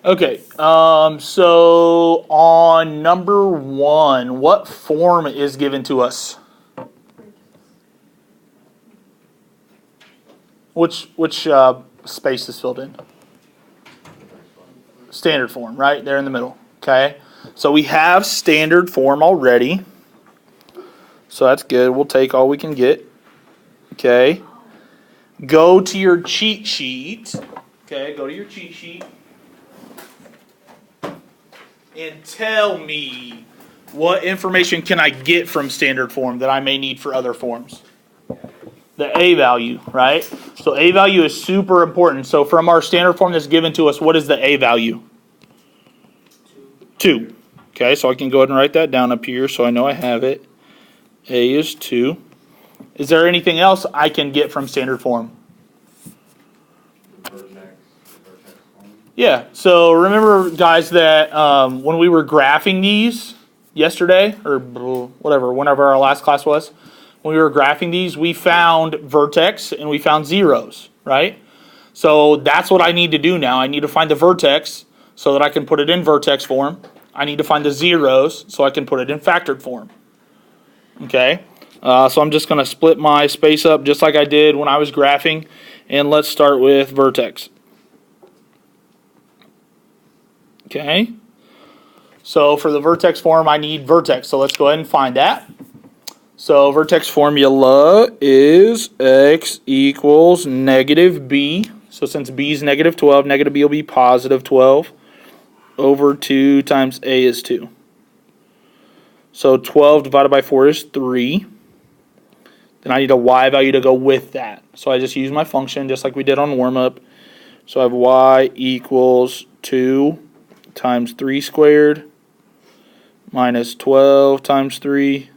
Okay, so on number 1, what form is given to us? Which space is filled in? Standard form, right there in the middle. Okay, so we have standard form already, so that's good. We'll take all we can get. Okay, go to your cheat sheet. Okay, go to your cheat sheet and tell me what information can I get from standard form that I may need for other forms. The A value, right? So A value is super important. So from our standard form that's given to us, what is the A value? 2. Okay, so I can go ahead and write that down up here so I know I have it. A is 2. Is there anything else I can get from standard form? Yeah, so remember, guys, that when we were graphing these yesterday, or whatever, whenever our last class was, when we were graphing these, we found vertex and we found zeros, right? So that's what I need to do now. I need to find the vertex so that I can put it in vertex form. I need to find the zeros so I can put it in factored form. Okay, so I'm just going to split my space up just like I did when I was graphing, and let's start with vertex. Okay, so for the vertex form, I need vertex. So let's go ahead and find that. So vertex formula is x equals negative b. So since b is negative 12, negative b will be positive 12 over 2 times a is 2. So 12 divided by 4 is 3. Then I need a y value to go with that. So I just use my function just like we did on warm-up. So I have y equals 2 times 3 squared minus 12 times 3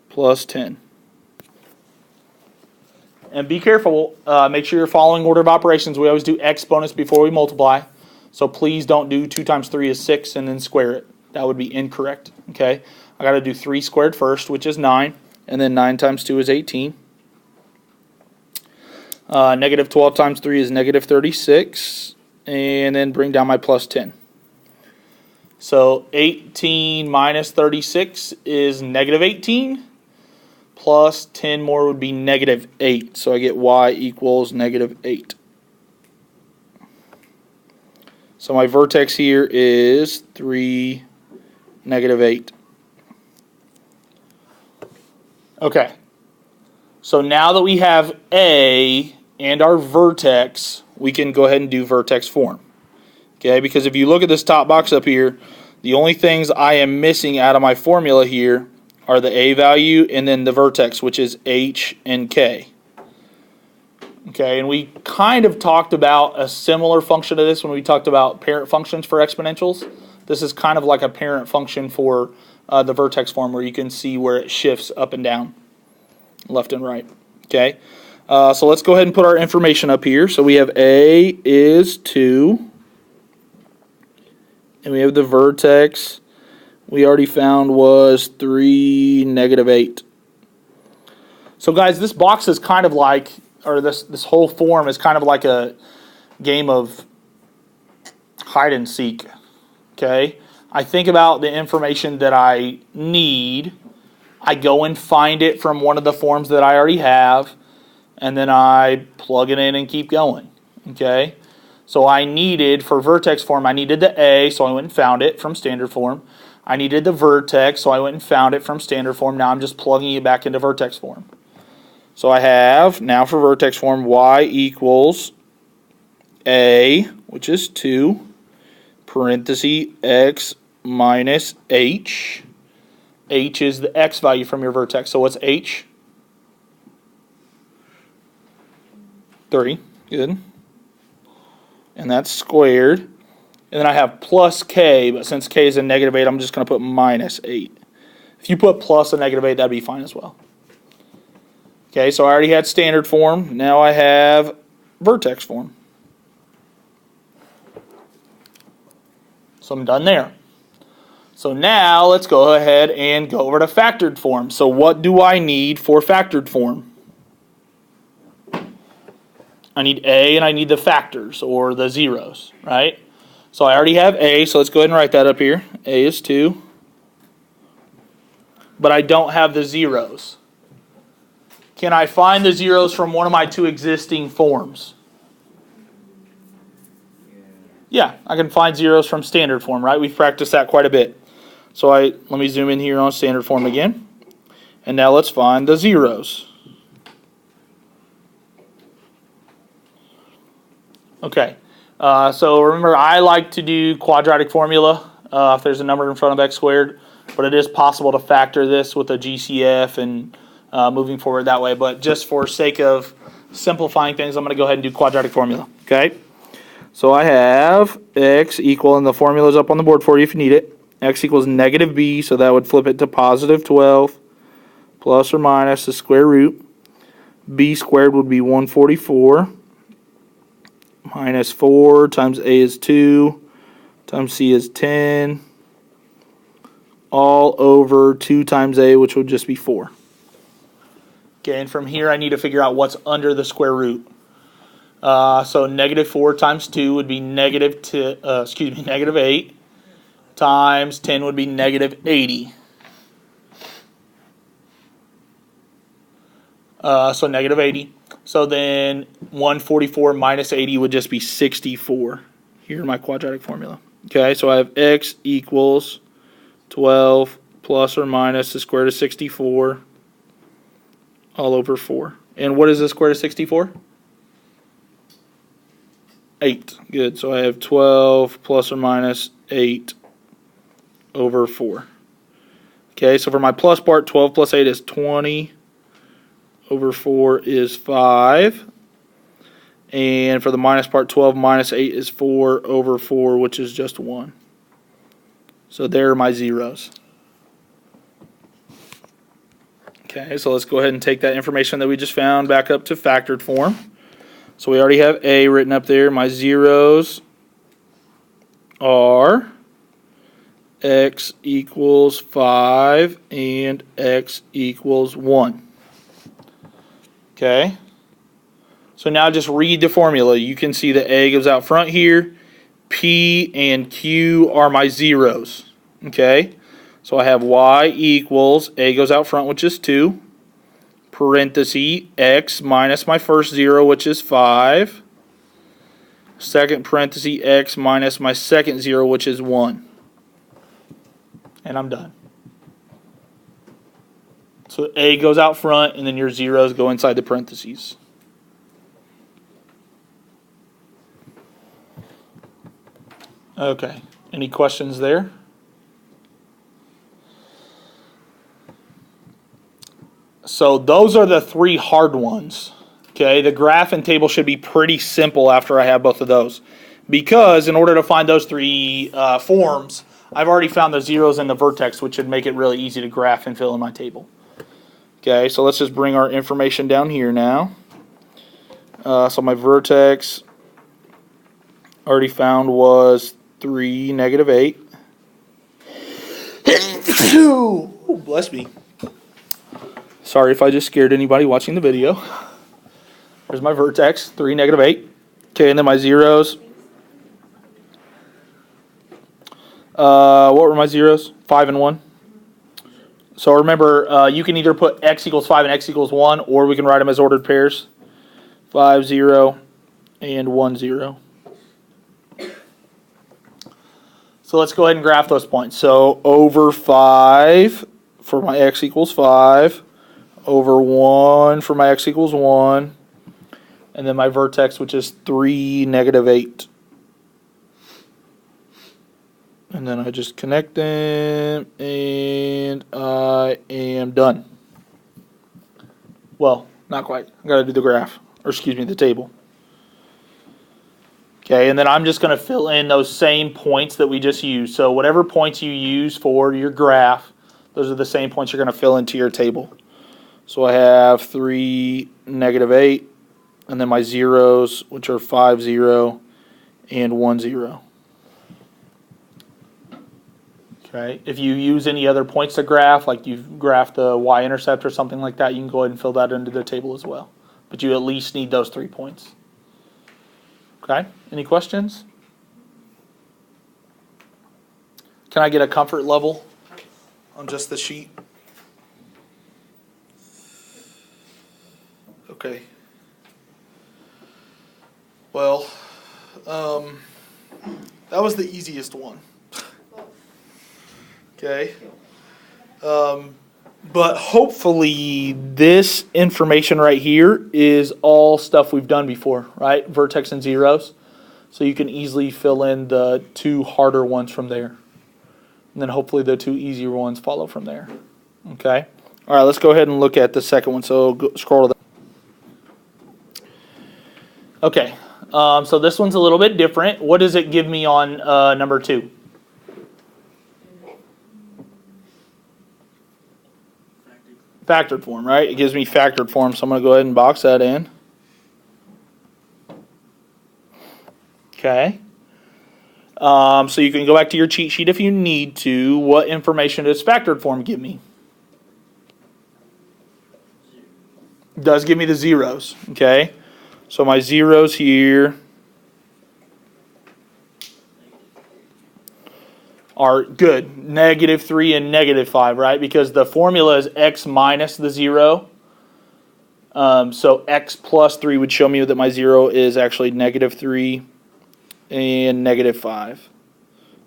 plus 10. And be careful, make sure you're following order of operations. We always do exponents before we multiply. So please don't do 2 times 3 is 6 and then square it. That would be incorrect. Okay, I got to do 3 squared first, which is 9. And then 9 times 2 is 18. Negative 12 times 3 is negative 36. And then bring down my plus 10. So 18 minus 36 is negative 18. Plus 10 more would be negative 8. So I get y equals negative 8. So my vertex here is 3, negative 8. Okay. So now that we have A and our vertex, we can go ahead and do vertex form. Okay, because if you look at this top box up here, the only things I am missing out of my formula here are the A value and then the vertex, which is H and K. Okay, and we kind of talked about a similar function to this when we talked about parent functions for exponentials. This is kind of like a parent function for the vertex form where you can see where it shifts up and down, left and right. Okay, so let's go ahead and put our information up here. So we have A is 2. And we have the vertex we already found was 3, negative 8. So guys, this box is kind of like, or this whole form is kind of like a game of hide and seek. Okay? I think about the information that I need. I go and find it from one of the forms that I already have. And then I plug it in and keep going. Okay? So I needed, for vertex form, I needed the A, so I went and found it from standard form. I needed the vertex, so I went and found it from standard form. Now I'm just plugging it back into vertex form. So I have, now for vertex form, y equals A, which is 2, parenthesis, x minus h. H is the x value from your vertex. So what's h? 3. Good. And that's squared. And then I have plus k, but since k is a negative 8, I'm just going to put minus 8. If you put plus a negative 8, that'd be fine as well. Okay, so I already had standard form. Now I have vertex form. So I'm done there. So now let's go ahead and go over to factored form. So what do I need for factored form? I need A and I need the factors or the zeros, right? So I already have A, so let's go ahead and write that up here. A is 2. But I don't have the zeros. Can I find the zeros from one of my two existing forms? Yeah, I can find zeros from standard form, right? We've practiced that quite a bit. So let me zoom in here on standard form again. And now let's find the zeros. Okay, so remember I like to do quadratic formula if there's a number in front of x squared, but it is possible to factor this with a GCF and moving forward that way. But just for sake of simplifying things, I'm going to go ahead and do quadratic formula. Okay, so I have x equal, and the formula is up on the board for you if you need it. X equals negative b, so that would flip it to positive 12 plus or minus the square root. B squared would be 144. Minus 4 times A is 2 times C is 10 all over 2 times A, which would just be 4. Okay, and from here I need to figure out what's under the square root. So negative 4 times 2 would be negative 8 times 10 would be negative 80. So negative 80. So then 144 minus 80 would just be 64 here in my quadratic formula. Okay, so I have x equals 12 plus or minus the square root of 64 all over 4. And what is the square root of 64? 8. Good. So I have 12 plus or minus 8 over 4. Okay, so for my plus part, 12 plus 8 is 20. Over 4 is 5. And for the minus part, 12 minus 8 is 4 over 4, which is just 1. So there are my zeros. Okay, so let's go ahead and take that information that we just found back up to factored form. So we already have A written up there. My zeros are x equals 5 and x equals 1. Okay, so now just read the formula. You can see the A goes out front here. P and Q are my zeros. Okay, so I have y equals, A goes out front, which is 2, parenthesis, x minus my first 0, which is 5, second parenthesis, x minus my second 0, which is 1. And I'm done. So A goes out front, and then your zeros go inside the parentheses. Okay, any questions there? So those are the 3 hard ones. Okay, the graph and table should be pretty simple after I have both of those. Because in order to find those 3 forms, I've already found the zeros and the vertex, which should make it really easy to graph and fill in my table. Okay, so let's just bring our information down here now. So my vertex already found was 3, negative 8. Ooh, bless me. Sorry if I just scared anybody watching the video. There's my vertex, 3, negative 8. Okay, and then my zeros. What were my zeros? 5 and 1. So remember, you can either put x equals 5 and x equals 1, or we can write them as ordered pairs. 5, 0, and 1, 0. So let's go ahead and graph those points. So over 5 for my x equals 5, over 1 for my x equals 1, and then my vertex, which is 3, negative 8. And then I just connect them, and I am done. Well, not quite. I got to do the graph, or excuse me, the table. Okay, and then I'm just going to fill in those same points that we just used. So whatever points you use for your graph, those are the same points you're going to fill into your table. So I have 3, negative 8, and then my zeros, which are 5, 0, and 1, 0. Okay. If you use any other points to graph, like you've graphed the y-intercept or something like that, you can go ahead and fill that into the table as well. But you at least need those 3 points. Okay. Any questions? Can I get a comfort level on just the sheet? Okay. Well, that was the easiest one. Okay. But hopefully this information right here is all stuff we've done before, right? Vertex and zeros. So you can easily fill in the two harder ones from there. And then hopefully the two easier ones follow from there. Okay. All right, let's go ahead and look at the second one. So scroll to the. Okay. So this one's a little bit different. What does it give me on number 2? Factored form, right? It gives me factored form, so I'm going to go ahead and box that in. Okay. So you can go back to your cheat sheet if you need to. What information does factored form give me? It does give me the zeros, okay? So my zeros here are good. -3 and -5, right? Because the formula is x minus the 0. So x plus 3 would show me that my 0 is actually -3 and -5.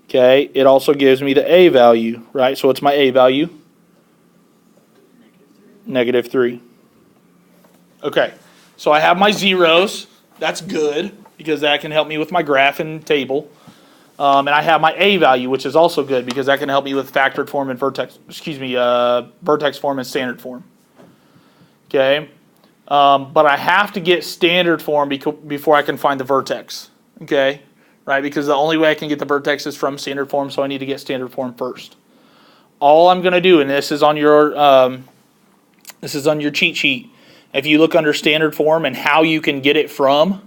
Okay, it also gives me the a value, right? So what's my a value? -3. Okay, so I have my zeros. That's good because that can help me with my graph and table. And I have my a value, which is also good because that can help me with factored form and vertex. Vertex form and standard form. Okay, but I have to get standard form before I can find the vertex. Okay, right? Because the only way I can get the vertex is from standard form, so I need to get standard form first. All I'm going to do, and this is on your cheat sheet. If you look under standard form and how you can get it from,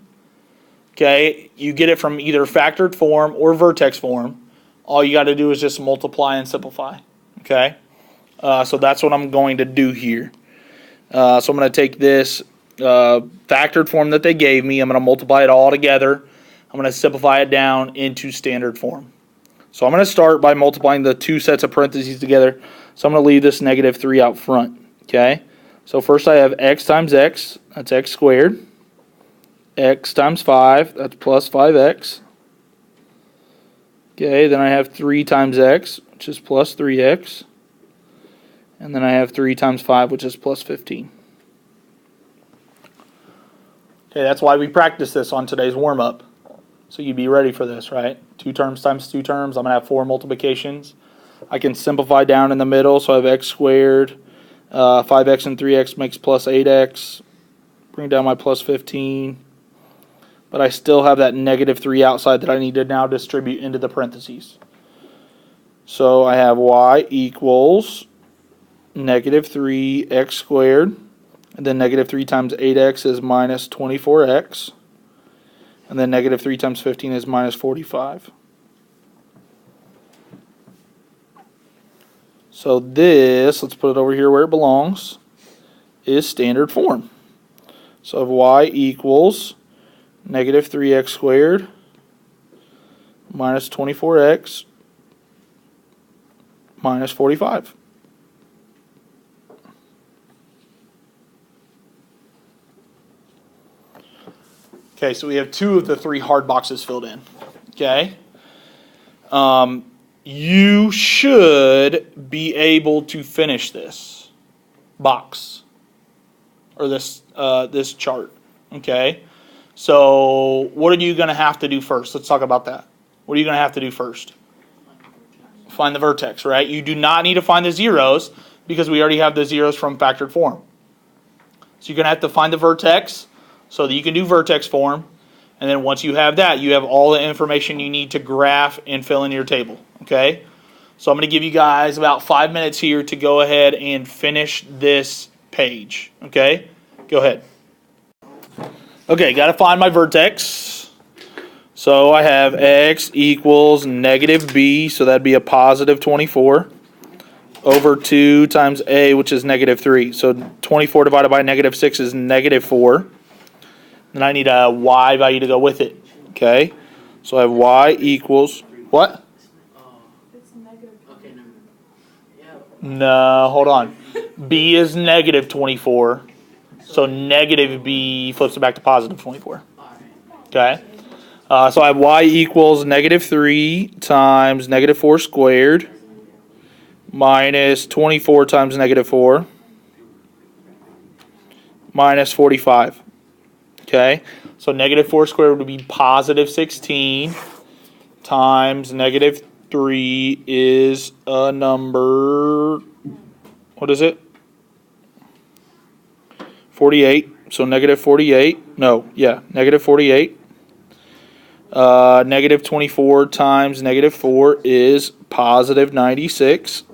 okay, you get it from either factored form or vertex form. All you got to do is just multiply and simplify. Okay, so that's what I'm going to do here. So I'm going to take this factored form that they gave me. I'm going to multiply it all together. I'm going to simplify it down into standard form. So I'm going to start by multiplying the two sets of parentheses together. So I'm going to leave this -3 out front. Okay. So first I have x times x, that's x squared. X times 5, that's plus 5x. Okay, then I have 3 times x, which is plus 3x. And then I have 3 times 5, which is plus 15. Okay, that's why we practice this on today's warm-up. So you'd be ready for this, right? 2 terms times 2 terms, I'm going to have 4 multiplications. I can simplify down in the middle, so I have x squared. 5x and 3x makes plus 8x. Bring down my plus 15. But I still have that -3 outside that I need to now distribute into the parentheses. So I have y equals -3x squared. And then -3 times 8x is minus 24x. And then -3 times 15 is minus 45. So this, let's put it over here where it belongs, is standard form. So I have y equals -3x squared minus 24x minus 45. Okay, so we have 2 of the 3 hard boxes filled in. Okay. You should be able to finish this box or this this chart. Okay. So what are you going to have to do first? Let's talk about that. What are you going to have to do first? Find the vertex, right? You do not need to find the zeros because we already have the zeros from factored form. So you're going to have to find the vertex so that you can do vertex form. And then once you have that, you have all the information you need to graph and fill in your table. Okay? So I'm going to give you guys about 5 minutes here to go ahead and finish this page. Okay? Go ahead. Okay, got to find my vertex. So I have x equals -b, so that'd be a positive 24, over 2 times a, which is -3. So 24 divided by -6 is -4. Then I need a y value to go with it. Okay, so I have y equals, what? It's -4. No, hold on. B is negative 24. So negative B flips it back to positive 24. Okay. So I have y equals negative 3 times negative 4 squared minus 24 times negative 4 minus 45. Okay. So negative 4 squared would be positive 16 times negative 3 is a number, what is it? 48. So negative 48. No, yeah, negative 48. Negative 24 times negative 4 is positive 96.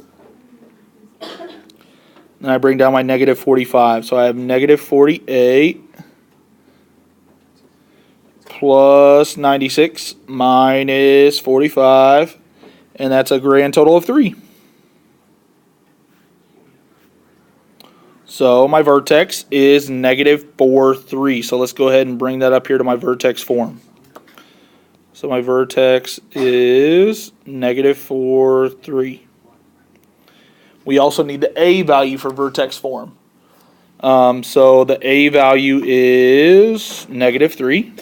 And I bring down my negative 45. So I have negative 48 plus 96 minus 45. And that's a grand total of 3. So my vertex is negative 4, 3. So let's go ahead and bring that up here to my vertex form. So my vertex is negative 4, 3. We also need the A value for vertex form. So the A value is negative 3.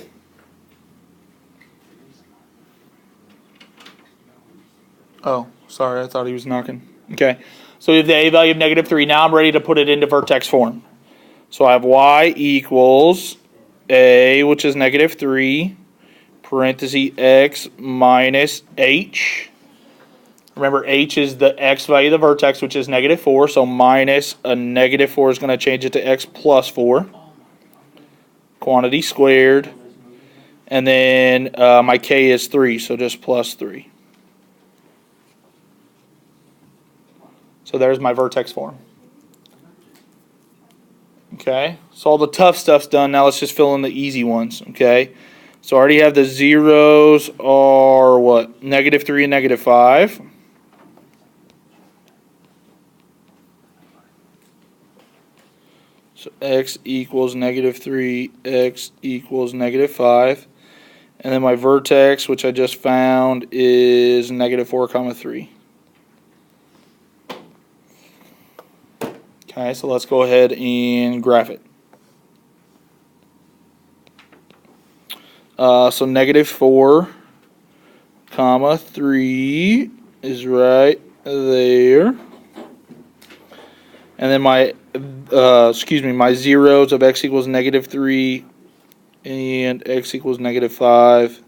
Oh, sorry, I thought he was knocking. Okay, so we have the A value of negative 3. Now I'm ready to put it into vertex form. So I have y equals A, which is negative 3, parenthesis x minus h. Remember, h is the x value of the vertex, which is negative 4. So minus a negative 4 is going to change it to x plus 4. Quantity squared. And then my k is 3, so just plus 3. So there's my vertex form. Okay, so all the tough stuff's done. Now let's just fill in the easy ones. Okay, so I already have the zeros are what? Negative 3 and negative 5. So x equals negative 3, x equals negative 5. And then my vertex, which I just found, is negative 4, 3. Okay, so let's go ahead and graph it. So negative 4, 3 is right there. And then my, my zeros of x equals negative 3 and x equals negative 5.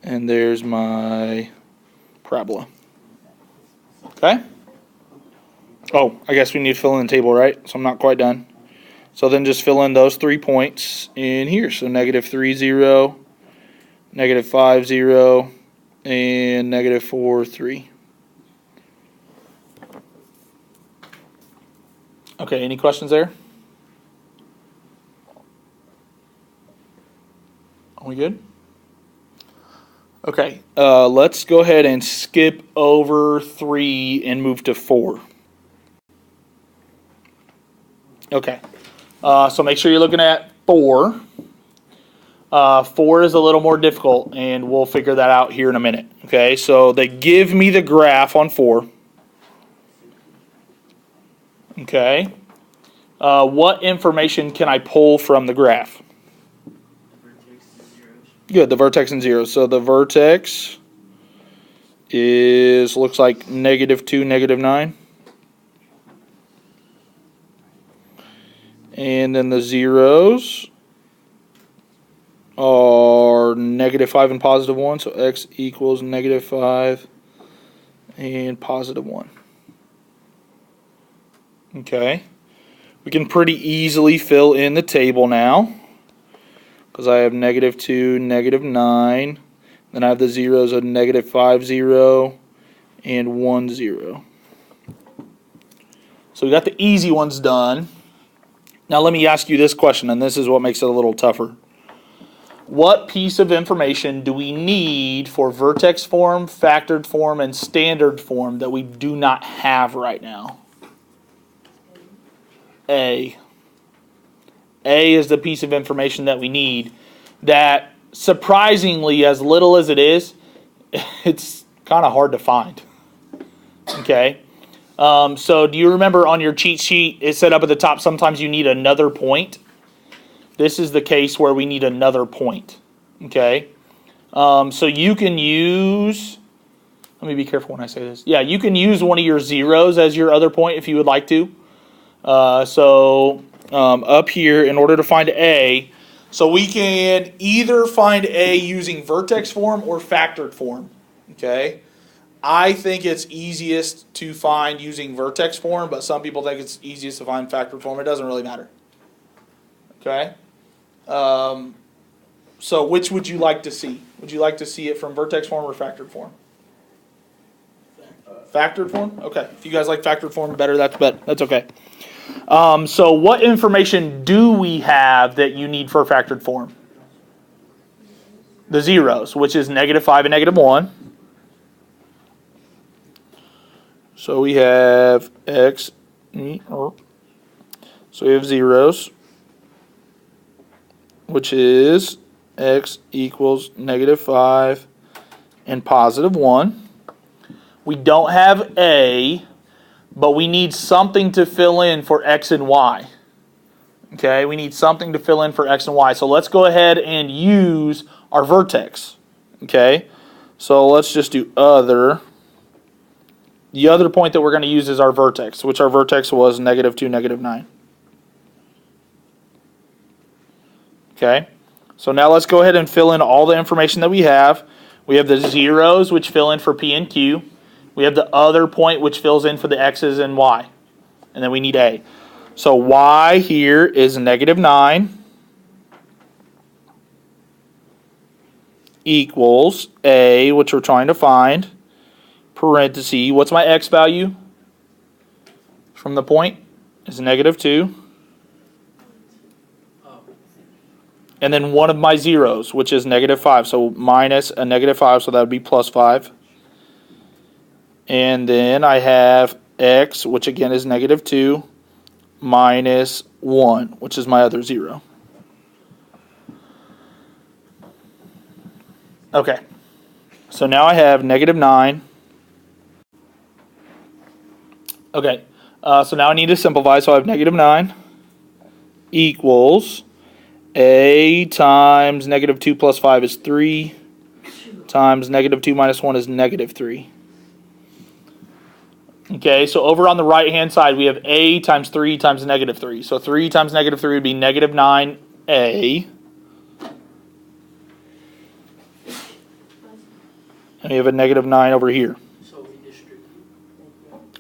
And there's my parabola. Okay? Oh, I guess we need to fill in the table, right? So I'm not quite done. So then just fill in those 3 points in here. So negative 3, 0, negative 5, 0, and negative 4, 3. Okay, any questions there? Are we good? Okay, let's go ahead and skip over 3 and move to 4. Okay, so make sure you're looking at 4. 4 is a little more difficult, and we'll figure that out here in a minute. Okay, so they give me the graph on 4. Okay, what information can I pull from the graph? Good, the vertex and zeros. So the vertex looks like negative 2, negative 9. And then the zeros are negative 5 and positive 1. So x equals negative 5 and positive 1. Okay. We can pretty easily fill in the table now, because I have negative 2, negative 9. Then I have the zeros of negative 5, 0, and 1, 0. So we got the easy ones done. Now let me ask you this question, and this is what makes it a little tougher. What piece of information do we need for vertex form, factored form, and standard form that we do not have right now? A. A is the piece of information that we need that, surprisingly, as little as it is, it's kind of hard to find. Okay? So do you remember on your cheat sheet, it said up at the top, sometimes you need another point? This is the case where we need another point. Okay? So you can use, let me be careful when I say this. Yeah, you can use one of your zeros as your other point if you would like to. Up here, in order to find A, so we can either find A using vertex form or factored form. Okay? I think it's easiest to find using vertex form, but some people think it's easiest to find factored form. It doesn't really matter. Okay? So which would you like to see? Would you like to see it from vertex form or factored form? Factored form? Okay. If you guys like factored form better, that's okay. So what information do we have that you need for factored form? The zeros, which is -5 and -1. So we have x, so we have zeros, which is x equals -5 and +1. We don't have A, but we need something to fill in for x and y. Okay, we need something to fill in for x and y. So let's go ahead and use our vertex. Okay, so let's just do other. The other point that we're going to use is our vertex, which our vertex was -2, -9. Okay, so now let's go ahead and fill in all the information that we have. We have the zeros, which fill in for P and Q. We have the other point, which fills in for the x's and y. And then we need A. So y here is -9 equals A, which we're trying to find, parenthesis, what's my x value from the point? Is -2. And then one of my zeros, which is -5. So minus a -5, so that would be +5. And then I have x, which again is -2, minus 1, which is my other zero. Okay. So now I have -9. Okay. So now I need to simplify. So I have -9 equals A times -2 plus 5 is 3 times -2 minus 1 is -3. Okay, so over on the right-hand side, we have A times 3 times -3. So 3 times -3 would be -9A. And we have a -9 over here.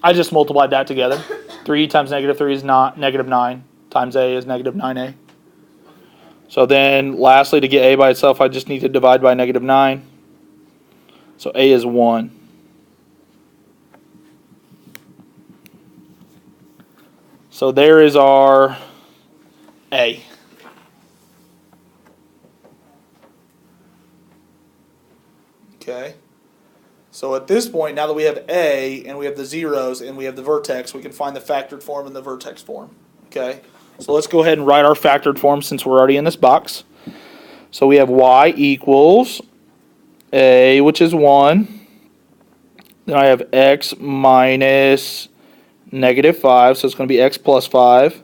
I just multiplied that together. 3 times -3 is not -9 times A is -9A. So then, lastly, to get A by itself, I just need to divide by -9. So A is 1. So there is our A. Okay. So at this point, now that we have A, and we have the zeros, and we have the vertex, we can find the factored form and the vertex form. Okay. So let's go ahead and write our factored form since we're already in this box. So we have y equals A, which is 1. Then I have x minus -5, so it's going to be x plus 5.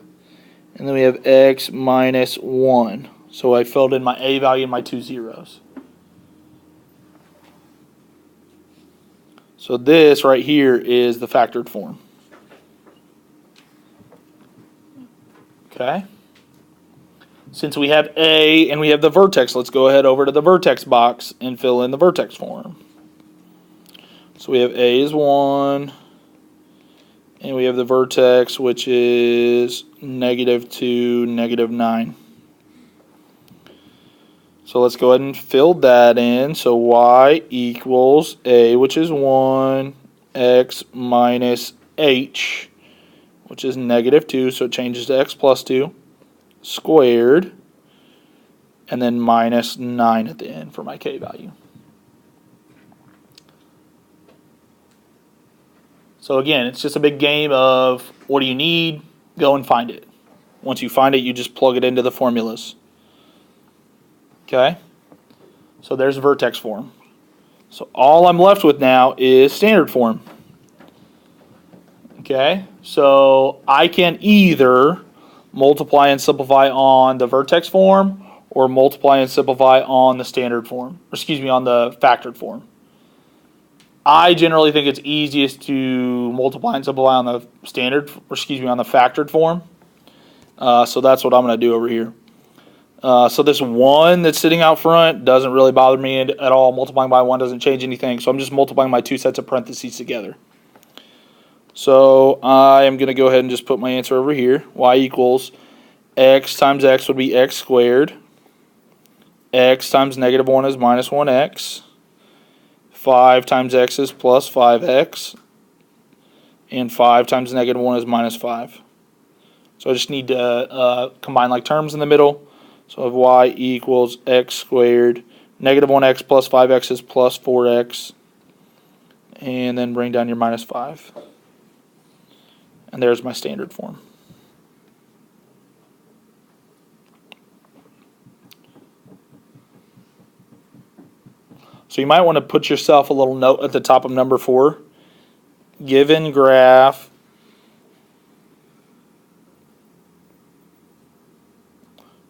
And then we have x minus 1. So I filled in my A value and my two zeros. So this right here is the factored form. Okay. Since we have A and we have the vertex, let's go ahead over to the vertex box and fill in the vertex form. So we have A is 1, and we have the vertex, which is -2, -9. So let's go ahead and fill that in. So y equals A, which is 1, x minus h, which is -2, so it changes to x plus 2, squared, and then minus 9 at the end for my k value. So again, it's just a big game of what do you need? Go and find it. Once you find it, you just plug it into the formulas. Okay? So there's vertex form. So all I'm left with now is standard form. Okay, so I can either multiply and simplify on the vertex form or multiply and simplify on the standard form, or excuse me, on the factored form. I generally think it's easiest to multiply and simplify on the standard, or excuse me, on the factored form. So that's what I'm going to do over here. So this 1 that's sitting out front doesn't really bother me at all. Multiplying by 1 doesn't change anything. So I'm just multiplying my 2 sets of parentheses together. So I am going to go ahead and just put my answer over here. Y equals x times x would be x squared. X times negative 1 is minus 1x. 5 times x is plus 5x. And 5 times negative 1 is minus 5. So I just need to combine like terms in the middle. So I have y equals x squared. Negative 1x plus 5x is plus 4x. And then bring down your minus 5. And there's my standard form. So you might want to put yourself a little note at the top of number 4. Given graph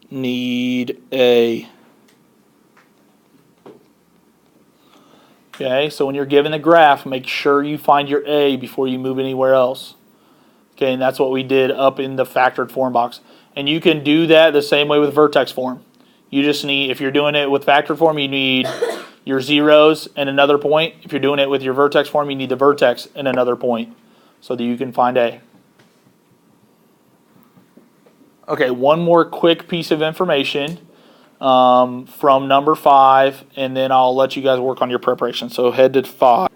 need A. Okay, so when you're given a graph, make sure you find your A before you move anywhere else. Okay, and that's what we did up in the factored form box. And you can do that the same way with vertex form. You just need, if you're doing it with factored form, you need your zeros and another point. If you're doing it with your vertex form, you need the vertex and another point so that you can find A. Okay, one more quick piece of information from number 5, and then I'll let you guys work on your preparation. So head to 5.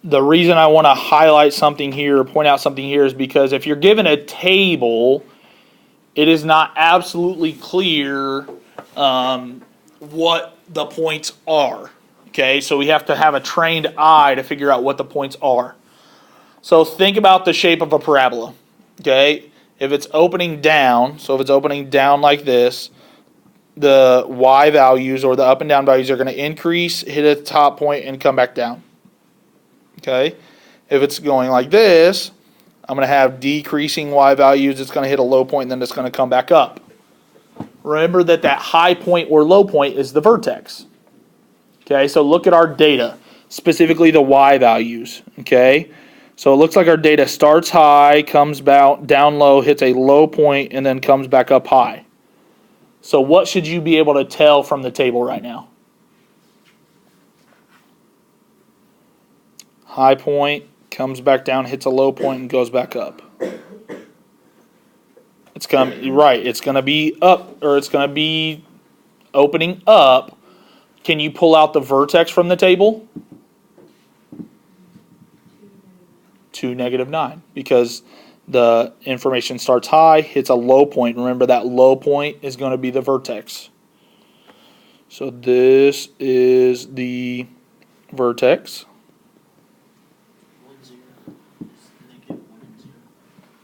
The reason I want to highlight something here or point out something here is because if you're given a table, it is not absolutely clear what the points are. Okay, so we have to have a trained eye to figure out what the points are. So think about the shape of a parabola. Okay, if it's opening down, so if it's opening down like this, the y values or the up and down values are going to increase, hit a top point, and come back down. Okay, if it's going like this, I'm going to have decreasing y values. It's going to hit a low point, and then it's going to come back up. Remember that high point or low point is the vertex. Okay, so look at our data, specifically the y values. Okay, so it looks like our data starts high, comes down low, hits a low point, and then comes back up high. So what should you be able to tell from the table right now? High point, comes back down, hits a low point, and goes back up. It's going to be up, or it's going to be opening up. Can you pull out the vertex from the table? 2, -9, because the information starts high, hits a low point. Remember, that low point is going to be the vertex. So this is the vertex.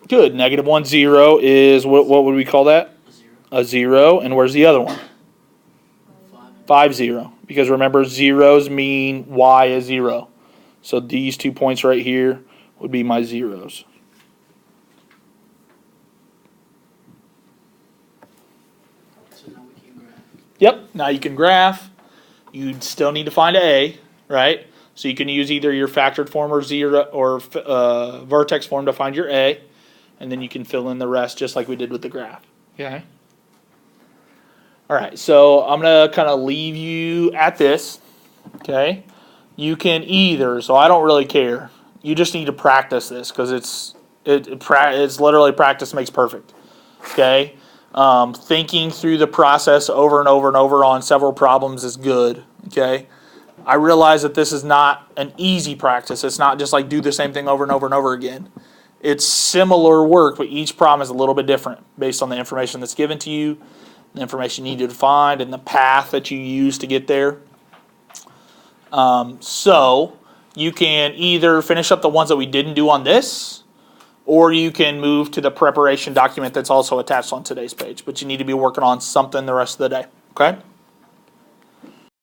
Good. -1, 0 is, what would we call that? A 0. And where's the other one? 5, 0. Because remember, zeros mean y is 0. So these 2 points right here would be my zeros. So now we can graph. Yep, now you can graph. You'd still need to find A, right? So you can use either your factored form or vertex form to find your A, and then you can fill in the rest just like we did with the graph. Okay. All right, so I'm going to kind of leave you at this. Okay. You can either, so I don't really care. You just need to practice this because it's literally practice makes perfect. Okay. Thinking through the process over and over and over on several problems is good. Okay. I realize that this is not an easy practice. It's not just like do the same thing over and over and over again. It's similar work, but each problem is a little bit different based on the information that's given to you, the information you need to find, and the path that you use to get there. So you can either finish up the ones that we didn't do on this, or you can move to the preparation document that's also attached on today's page. But you need to be working on something the rest of the day. Okay?